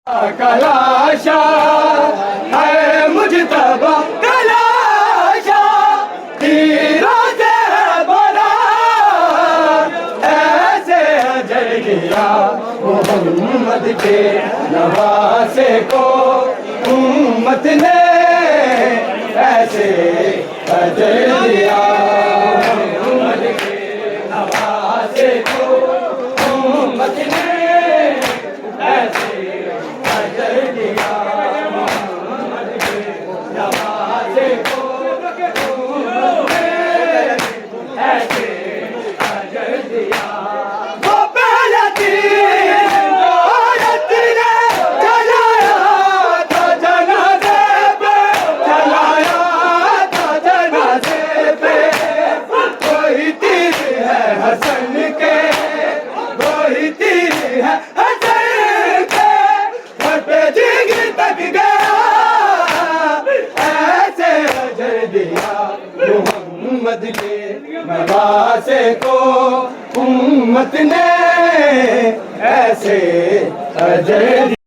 कलाशा है मुझतबा कलाशा तीरों से बना ऐसे अजर दिया मोहम्मद के नवासे को उम्मत ने ऐसे अजर दिया मोहम्मद के नवासे को उम्मत ने ऐसे मोहम्मद के नवासे को उम्मत ने ऐसे अजर